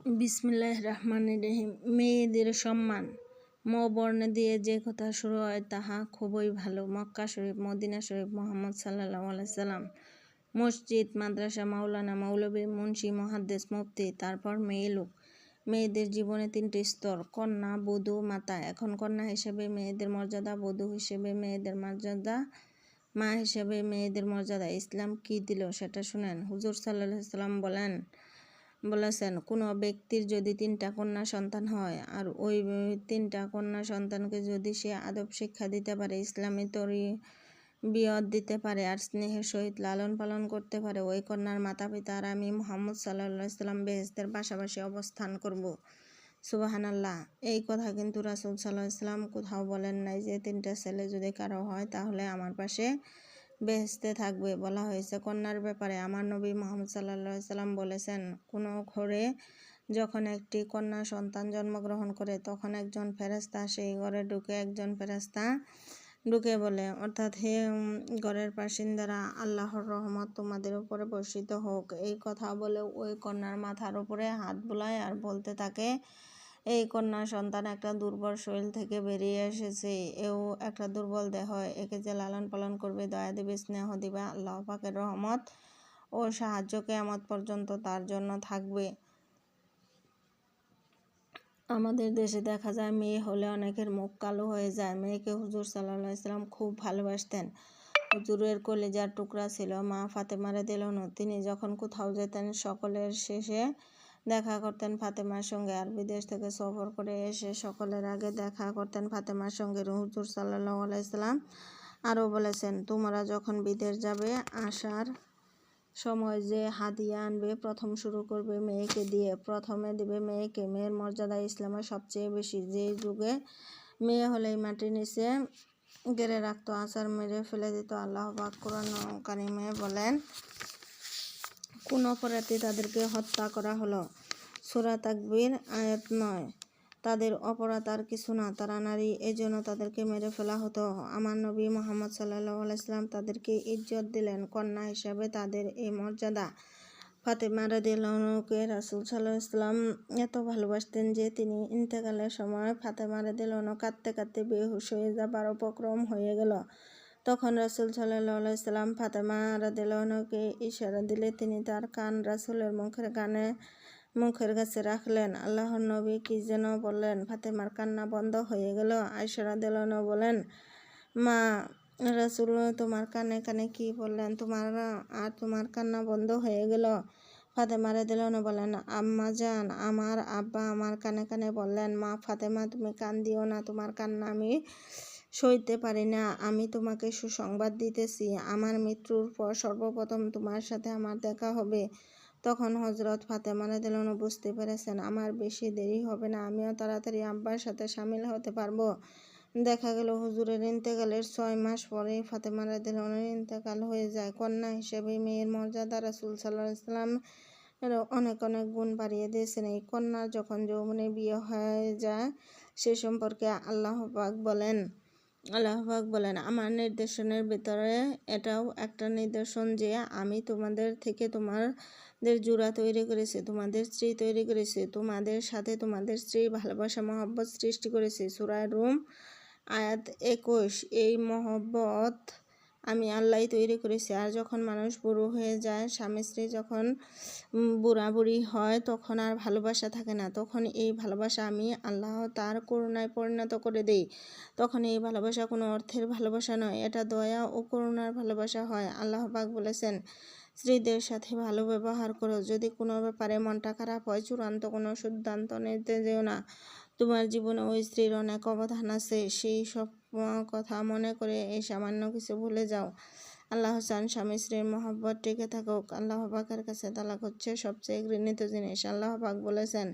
বিসমিল্লাহির রহমানির রহিম। মেয়েদের সম্মান বর্ণে দিয়ে যে কথা শুরু হয় তাহা খুবই ভালো। মক্কা শরীফ, মদিনা শরীফ, মুহাম্মদ সাল্লাল্লাহু আলাইহি সাল্লাম, মসজিদ, মাদ্রাসা, মাওলানা, মৌলবী, মুন্সি, মুহাদ্দিস, মুফতি, তারপর মেয়ে লোক। মেয়েদের জীবনে তিনটি স্তর: কন্যা, বধূ, মাতা। এখন কন্যা হিসেবে মেয়েদের মর্যাদা, বধূ হিসেবে মেয়েদের মর্যাদা, মা হিসেবে মেয়েদের মর্যাদা। ইসলাম কি দিল সেটা শুনেন। হুজুর সাল্লাল্লাহু আলাইহি সাল্লাম বলেছেন, কোনো ব্যক্তির যদি 3টা কন্যা সন্তান হয় আর ওই 3টা কন্যা সন্তানকে যদি সে আদব শিক্ষা দিতে পারে, ইসলামী তরবিয়ত দিতে পারে আর স্নেহের সহিত লালন পালন করতে পারে, ওই কন্যার মাতা পিতা আর আমি মুহাম্মদ সাল্লাল্লাহু আলাইহি সাল্লাম বেহেশতের পাশাপাশি অবস্থান করব। সুবহানাল্লাহ। এই কথা কিন্তু রাসূল সাল্লাল্লাহু আলাইহি সাল্লাম কোথাও বলেন নাই যে 3টা ছেলে যদি কারো হয় তাহলে আমার পাশে বেহেশতে থাকবে। বলা হয়েছে কন্যার ব্যাপারে। আমার নবী মুহাম্মদ সাল্লাল্লাহু আলাইহি সাল্লাম বলেছেন, কোনো ঘরে যখন একটি কন্যা সন্তান জন্মগ্রহণ করে তখন একজন ফেরেশতা সেই ঘরে একজন ফেরেশতা ঢুকে বলে, অর্থাৎ, হে ঘরের বাসিন্দারা, আল্লাহর রহমত তোমাদের উপরে বর্ষিত হোক। এই কথা বলে ওই কন্যার মাথার উপরে হাত বুলায় আর বলতে থাকে, এই কন্যা সন্তান একটা দুর্বল শরীর থেকে বেরিয়ে এসেছে, এও একটা দুর্বল দেহ, একে যে লালন পালন করবে, দয়া দিবে, স্নেহ দিবে, আল্লাহ পাকের রহমত ও সাহায্য কিয়ামত পর্যন্ত তার জন্য থাকবে। আমাদের দেশে দেখা যায় মেয়ে হলে অনেকের মুখ কালো হয়ে যায়। মেয়েকে হুজুর সাল্লাল্লাহু আলাইহি সাল্লাম খুব ভালোবাসতেন। হুজুরের কলিজার টুকরা ছিল মা ফাতেমা রাদিয়াল্লাহু আনহা। তিনি যখন কোথাও যেতেন সকলের শেষে দেখা করতেন ফাতেমার সঙ্গে, আর বিদেশ থেকে সফর করে এসে সকলের আগে দেখা করতেন ফাতেমার সঙ্গে। হুজুর সাল্লাল্লাহু আলাইহি সাল্লাম আরও বলেছেন, তোমরা যখন বিদেশ যাবে, আসার সময় যে হাদিয়া আনবে প্রথম শুরু করবে মেয়েকে দিয়ে। প্রথমে দিবে মেয়েকে। মেয়ের মর্যাদা ইসলামে সবচেয়ে বেশি। যে যুগে মেয়ে হলেই মাটির নিচে গেড়ে রাখতো, আছাড় মেরে ফেলে দিত। আল্লাহ পাক কুরআন কারিমে বলেন, কোন অপরাধে তাদেরকে হত্যা করা হলো। সূরা তাকবীর আয়াত 9। তাদের অপরাধ আর কিছু না, তারা নারী, এজন্য তাদেরকে মেরে ফেলা হতো। আমার নবী মুহাম্মদ সাল্লাল্লাহু আলাইহি সাল্লাম তাদেরকে ইজ্জত দিলেন। কন্যা হিসাবে তাদের এই মর্যাদা। ফাতেমা রাদিয়াল্লাহু আনহাকে রাসূল সাল্লাল্লাহু আলাইহি সাল্লাম এত ভালোবাসতেন যে তিনি ইন্তেকালের সময় ফাতেমা রাদিয়াল্লাহু আনহা কাঁদতে কাঁদতে বেহুশ হয়ে যাবার উপক্রম হয়ে গেল। তখন রাসূল সাল্লাল্লাহু আলাইহি সাল্লাম ফাতেমা রাদিয়াল্লাহু আনহাকে ইশারা দিলে তিনি তার কান রাসূলের মুখের কাছে রাখলেন। আল্লাহর নবী কি যেন বললেন, ফাতেমার কান্না বন্ধ হয়ে গেল। আয়েশা রাদিয়াল্লাহু আনহা বলেন, মা রাসূল তোমার কানে কানে কি বললেন, তোমার কান্না বন্ধ হয়ে গেল? ফাতেমা রাদিয়াল্লাহু আনহা বলেন, আম্মা জান, আমার আব্বা আমার কানে কানে বললেন, মা ফাতেমা তুমি কান্দিও না, তোমার কান্না আমি সইতে পারি না। আমি তোমাকে সুসংবাদ দিতেছি, আমার মৃত্যুর পর সর্বপ্রথম তোমার সাথে আমার দেখা হবে। তখন হযরত ফাতেমা রাদিয়াল্লাহু আনহা বুঝতে পেরেছেন, আমার বেশি দেরি হবে না, আমিও তাড়াতাড়ি আব্বার সাথে শামিল হতে পারবো। দেখা গেল হুজুরের ইন্তেকালের 6 মাস পরেই ফাতেমা রাদিয়াল্লাহু আনহার ইন্তেকাল হয়ে যায়। কন্যা হিসেবে মেয়ের মর্যাদা রাসূল সাল্লাল্লাহু আলাইহি ওয়াসাল্লাম অনেক অনেক গুণ বাড়িয়ে দিয়েছেন। এই কন্যার যখন যৌবনে বিয়ে হয়ে যায় সে সম্পর্কে আল্লাহ পাক বলেন, আমার নির্দেশনের ভিতরে এটাও একটা নিদর্শন যে আমি তোমাদের থেকে তোমাদের জোড়া তৈরি করেছি, তোমাদের স্ত্রী তৈরি করেছি, তোমাদের সাথে তোমাদের স্ত্রীর ভালোবাসা মহব্বত সৃষ্টি করেছি। সূরা রুম আয়াত 21। এই মহব্বত আমি আল্লাহই তৈরি করেছি। আর যখন মানুষ বুড়ো হয়ে যায়, স্বামী স্ত্রী যখন বুড়ি হয়, তখন আর ভালোবাসা থাকে না। তখন এই ভালোবাসা আমি আল্লাহ তার করুণায় পরিণত করে দেই। তখন এই ভালোবাসা কোনো অর্থের ভালোবাসা নয়, এটা দয়া ও করুণার ভালোবাসা হয়। আল্লাহ পাক বলেছেন, স্ত্রীদের সাথে ভালো ব্যবহার করো। যদি কোনো ব্যাপারে মনটা খারাপ হয়, চূড়ান্ত কোনো সিদ্ধান্ত নিতে যেও না। তোমার জীবনে ওই স্ত্রীর অনেক অবদান আছে, সেই সব কথা মনে করে এই সামান্য কিছু ভুলে যাও। আল্লাহ চান স্বামী স্ত্রীর মহব্বত টিকে থাকুক। আল্লাহ পাকের কাছে তালাক হচ্ছে সবচেয়ে ঘৃণিত জিনিস। আল্লাহ পাক বলেছেন,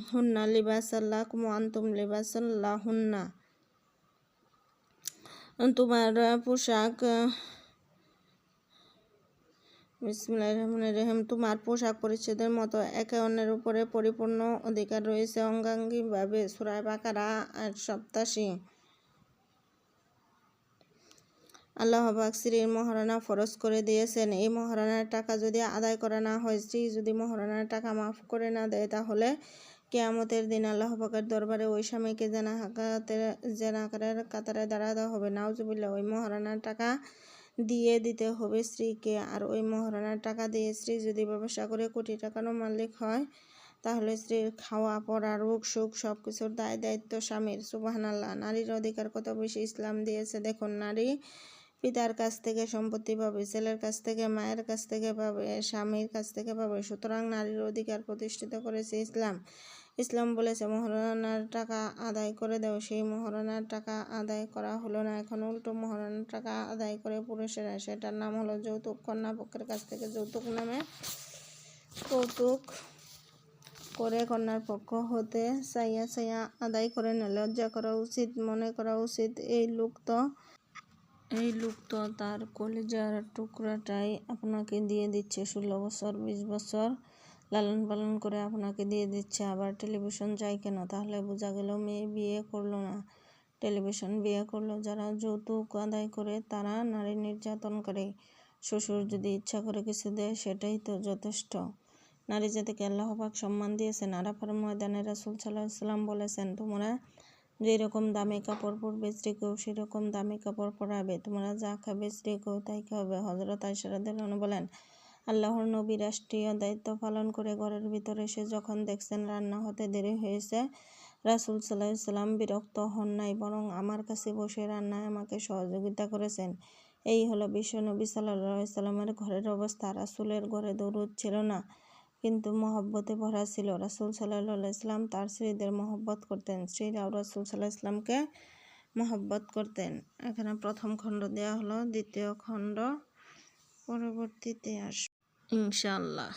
হুন্না লিবাসুল লাকুম ওয়া আনতুম লিবাসুল লাহুন্না। তোমার পোশাক বিসমিল্লাহির রহমানির রহিম। তোমার পোশাক পরিচ্ছদের মতো একে অন্যের উপরে পরিপূর্ণ অধিকার রয়েছে অঙ্গাঙ্গিভাবে। সূরা বাকারা 87। আল্লাহ পাক স্ত্রীর মহারণা ফরজ করে দিয়েছেন। এই মহারণার টাকা যদি আদায় করা না হয়, স্ত্রী যদি মহারণার টাকা মাফ করে না দেয়, তাহলে কিয়ামতের দিন আল্লাহ পাকের দরবারে ওই স্বামীকে জেনাকারের কাতারে দাঁড়াতে হবে। নাউজুবিল্লাহ। ওই মহারণার টাকা দিয়ে দিতে হবে স্ত্রীকে। আর ওই মহারণার টাকা দিয়ে স্ত্রী যদি ব্যবসা করে কোটি টাকারও মালিক হয়, তাহলে স্ত্রীর খাওয়া পড়া রোগ সুখ সব কিছুর দায় দায়িত্ব স্বামীর। সুবহানাল্লাহ। নারীর অধিকার কত বেশি ইসলাম দিয়েছে দেখুন। নারী পিতার কাছ থেকে সম্পত্তি পাবে, ছেলের কাছ থেকে, মায়ের কাছ থেকে পাবে, স্বামীর কাছ থেকে পাবে। সুতরাং নারীর অধিকার প্রতিষ্ঠিত করেছে ইসলাম। ইসলাম বলেছে মহারণার টাকা আদায় করে দাও। সেই মহারণার টাকা আদায় করা হলো না। এখন উল্টো মহারণার টাকা আদায় করে পুরুষেরা। সেটার নাম হলো যৌতুক। কন্যা পক্ষের কাছ থেকে যৌতুক নামে কৌতুক করে কন্যার পক্ষ হতে চাইয়া আদায় করে নেয়। লজ্জা করা উচিত, মনে করা উচিত এই লোক তো তার কলিজার টুকরাটাই আপনাকে দিয়ে দিচ্ছে। 16 বছর 20 বছর লালন পালন করে আপনাকে দিয়ে দিচ্ছে। আবার টেলিভিশন চাই কেন? তাহলে বোঝা গেল মেয়ে বিয়ে করলো না, টেলিভিশন বিয়ে করলো। যারা যৌতুক আদায় করে তারা নারী নির্যাতনকারী। শ্বশুর যদি ইচ্ছা করে কিছু দেয়, সেটাই তো যথেষ্ট। নারী জাতিকে আল্লাহ পাক সম্মান দিয়েছেন। আরাফার ময়দানে রাসূল সাল্লাল্লাহু আলাইহি ওয়াসাল্লাম বলেছেন, তোমরা যেরকম দামি কাপড় পরবে স্ত্রীকেও সেরকম দামি কাপড় পরাবে, তোমরা যা খাবে স্ত্রীকেও তাই খাবে। হযরত আয়েশা রাদিয়াল্লাহু আনহা বলেন, আল্লাহর নবী রাষ্ট্রীয় দায়িত্ব পালন করে ঘরের ভিতরে এসে যখন দেখছেন রান্না হতে দেরি হয়েছে, রাসূল সাল্লাল্লাহু আলাইহি ওয়াসাল্লাম বিরক্ত হন নাই, বরং আমার কাছে বসে রান্নায় আমাকে সহযোগিতা করেছেন। এই হলো বিশ্বনবী সাল্লাল্লাহু আলাইহি ওয়াসাল্লামের ঘরের অবস্থা। রাসূলের ঘরে দরুদ ছিল না, কিন্তু মহব্বতে ভরা ছিল। রাসূল সাল্লাল্লাহু আলাইহি ওয়াসাল্লাম তার স্ত্রীদের মহব্বত করতেন, স্ত্রীরাও রাসূল সাল্লাল্লাহু আলাইহি ওয়াসাল্লামকে মহব্বত করতেন। এখানে প্রথম খণ্ড দেওয়া হলো, দ্বিতীয় খণ্ড পরবর্তীতে আসবে ইনশাআল্লাহ।